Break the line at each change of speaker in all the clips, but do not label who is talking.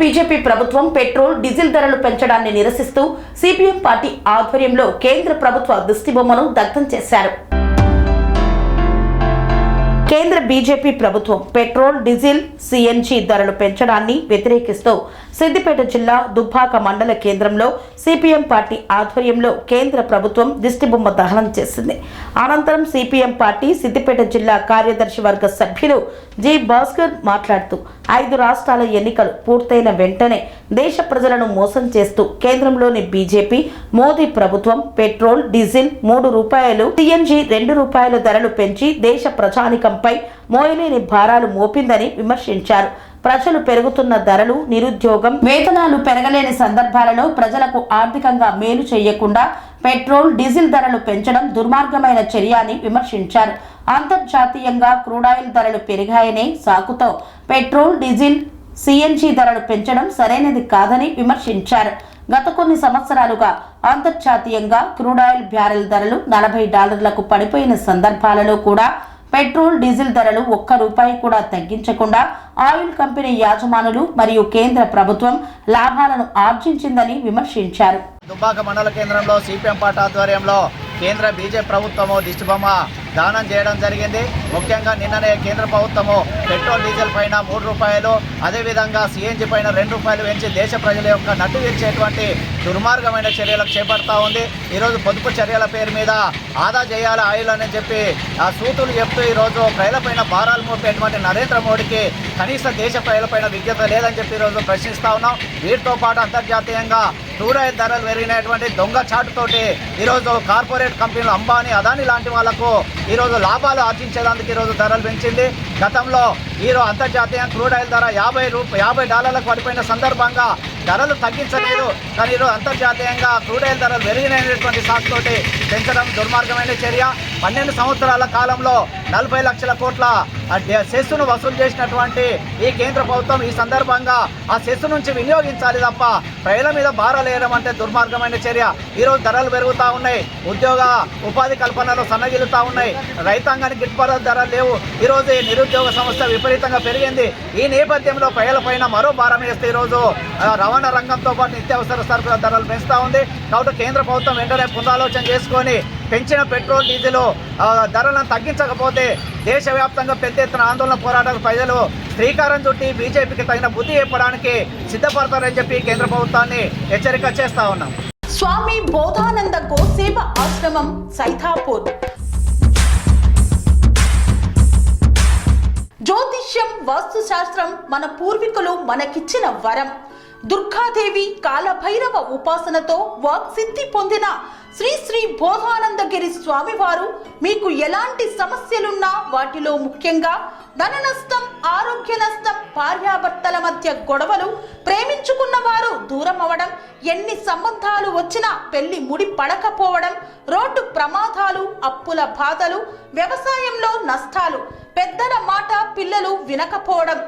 BJP ప్రభుత్వం petrol diesel ధరలు పెంచడాన్ని నిరసిస్తూ సిపిఎం పార్టీ ఆధ్వర్యంలో కేంద్ర ప్రభుత్వ దిష్టిబొమ్మను దగ్ధం చేశారు. కేంద్ర బీజేపీ ప్రభుత్వం పెట్రోల్ డీజిల్ సిఎన్జి ధరలు పెంచడాన్ని వ్యతిరేకిస్తూ సిద్దిపేట జిల్లా దుబ్బాక మండల కేంద్రంలో సిపిఎం పార్టీ ఆధ్వర్యంలో కేంద్ర ప్రభుత్వం దిష్టిబొమ్మ దహనం చేసింది. అనంతరం సిపిఎం పార్టీ సిద్దిపేట జిల్లా కార్యదర్శి వర్గ సభ్యులు జి భాస్కర్ మాట్లాడుతూ 5 రాష్ట్రాల ఎన్నికలు పూర్తయిన వెంటనే దేశ ప్రజలను మోసం చేస్తూ కేంద్రంలోని బీజేపీ మోదీ ప్రభుత్వం పెట్రోల్ డీజిల్ 3 రూపాయలు సిఎన్జి 2 రూపాయల ధరలు పెంచి దేశ ప్రజానికంపై మోయలేని భారాలు మోపిందని విమర్శించారు. ప్రజలు పెరుగుతున్న ధరలు, నిరుద్యోగం, వేతనాలు పెరగలేని సందర్భాలలో ప్రజలకు ఆర్థికంగా మేలు చేయకుండా పెట్రోల్ డీజిల్ ధరలు పెంచడం దుర్మార్గమైన చర్య అని విమర్శించారు. అంతర్జాతీయంగా క్రూడాయిల్ ధరలు పెరిగాయనే సాకుతో పెట్రోల్ డీజిల్ సిఎన్జి ధరలు పెంచడం సరైనది కాదని విమర్శించారు. గత కొన్ని సంవత్సరాలుగా అంతర్జాతీయంగా క్రూడాయిల్ బ్యారెల్ ధరలు $40 పడిపోయిన సందర్భాలలో కూడా పెట్రోల్ డీజిల్ ధరలు ₹1 కూడా తగ్గించకుండా ఆయిల్ కంపెనీ యాజమానులు మరియు కేంద్ర ప్రభుత్వం లాభాలను ఆర్జించిందని విమర్శించారు.
దుబ్బాక మండల కేంద్రంలో సిపిఎం పార్టీ ఆధ్వర్యంలో కేంద్ర బీజేపీ ప్రభుత్వము దిష్టిబొమ్మ దానం చేయడం జరిగింది. ముఖ్యంగా నిన్ననే కేంద్ర ప్రభుత్వము పెట్రోల్ డీజిల్ పైన ₹3, అదేవిధంగా సిఎన్జి పైన ₹2 పెంచి దేశ ప్రజల యొక్క నడ్డు విరిచేటువంటి దుర్మార్గమైన చర్యలకు చేపడతా ఉంది. ఈరోజు పొదుపు చర్యల పేరు మీద ఆదా చేయాలి ఆయిల్ అని చెప్పి ఆ సూతులు చెప్తూ ఈరోజు ప్రజలపైన భారాలు మోపేటువంటి నరేంద్ర మోడీకి కనీస దేశ ప్రజలపైన విజ్ఞత లేదని చెప్పి ఈరోజు ప్రశ్నిస్తూ ఉన్నాం. వీటితో పాటు అంతర్జాతీయంగా క్రూడాయిల్ ధరలు పెరిగినటువంటి దొంగ చాటుతోటి ఈరోజు కార్పొరేట్ కంపెనీలు అంబానీ, అదానీ లాంటి వాళ్లకు ఈరోజు లాభాలు ఆర్జించేందుకు ఈరోజు ధరలు పెంచింది. గతంలో ఈరోజు అంతర్జాతీయ క్రూడాయిల్ ధర $50 పడిపోయిన సందర్భంగా ధరలు తగ్గించలేదు. కానీ ఈరోజు అంతర్జాతీయంగా క్రూడాయిల్ ధరలు పెరిగినటువంటి సాకుతోటి పెంచడం దుర్మార్గమైన చర్య. 12 సంవత్సరాల కాలంలో 40 లక్షల కోట్ల సెస్సును వసూలు చేసినటువంటి ఈ కేంద్ర ప్రభుత్వం ఈ సందర్భంగా ఆ సెస్సు నుంచి వినియోగించాలి తప్ప ప్రజల మీద భారాలు వేయడం అంటే దుర్మార్గమైన చర్య. ఈరోజు ధరలు పెరుగుతూ ఉన్నాయి, ఉద్యోగ ఉపాధి కల్పనలో సన్నగిలుతూ ఉన్నాయి, రైతాంగానికి గిట్టుబాటు ధరలు లేవు. ఈరోజు ఈ నిరుద్యోగ సమస్య విపరీతంగా పెరిగింది. ఈ నేపథ్యంలో ప్రజలపైన మరో భారం వేస్తే ఈరోజు రవాణా రంగంతో పాటు నిత్యావసర సరుకుల ధరలు పెంచుతూ ఉంది. కాబట్టి కేంద్ర ప్రభుత్వం వెంటనే పునరాలోచన చేసుకొని పెంచిన పెట్రోల్ డీజిల్ ధరలను తగ్గించకపోతే దేశవ్యాప్తంగా పెద్ద ఎత్తున ఆందోళన పోరాటాలకు ప్రజలు శ్రీకారం చుట్టి బీజేపీకి తగిన బుద్ధి చెప్పడానికి సిద్ధపడతారని చెప్పి కేంద్ర ప్రభుత్వాన్ని హెచ్చరిక చేస్తా ఉన్నాం.
స్వామి బోధానంద గోసేవ ఆశ్రమం సైథాపూర్. జ్యోతిష్యం, వాస్తుశాస్త్రం మన పూర్వీకులు మనకిచ్చిన వరం. దుర్గాదేవి, కాలభైరవ ఉపాసనతో వాక్సిద్ధి పొందిన శ్రీ శ్రీ బోధానందగిరి స్వామివారు మీకు ఎలాంటి సమస్యలున్నా, వాటిలో ముఖ్యంగా ధన నష్టం, ఆరోగ్య నష్టం, భార్యాభర్తల మధ్య గొడవలు, ప్రేమించుకున్న వారు దూరం అవడం, ఎన్ని సంబంధాలు వచ్చినా పెళ్లి ముడి పడకపోవడం, రోడ్డు ప్రమాదాలు, అప్పుల బాధలు, వ్యవసాయంలో నష్టాలు, పెద్దల మాట పిల్లలు వినకపోవడం,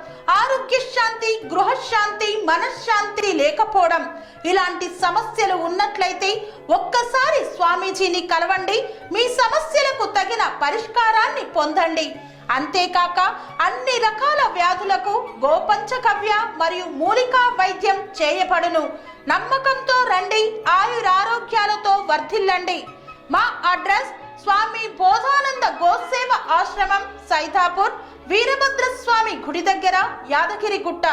ఆరోగ్య శాంతి, గృహశాంతి, మనశ్శాంతి లేకపోవడం, ఇలాంటి సమస్యలు ఉన్నట్లయితే ఒక్కసారి స్వామీజీని కలవండి. మీ సమస్యలకు తగిన పరిష్కారాన్ని పొందండి. అంతేకాక అన్ని రకాల వ్యాధులకు గోపంచగవ్య మరియు మూలికా వైద్యం చేయబడును. నమ్మకంతో రండి, ఆయురారోగ్యాలతో వర్ధిల్లండి. మా అడ్రస్ స్వామి బోధానంద గోసేవ ఆశ్రమం, సైథాపూర్, వీరభద్రస్వామి గుడి దగ్గర, యాదగిరిగుట్ట.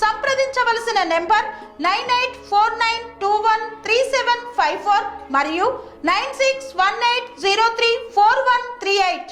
సంప్రదించవలసిన నెంబర్ 9849213754 మరియు 9618034138.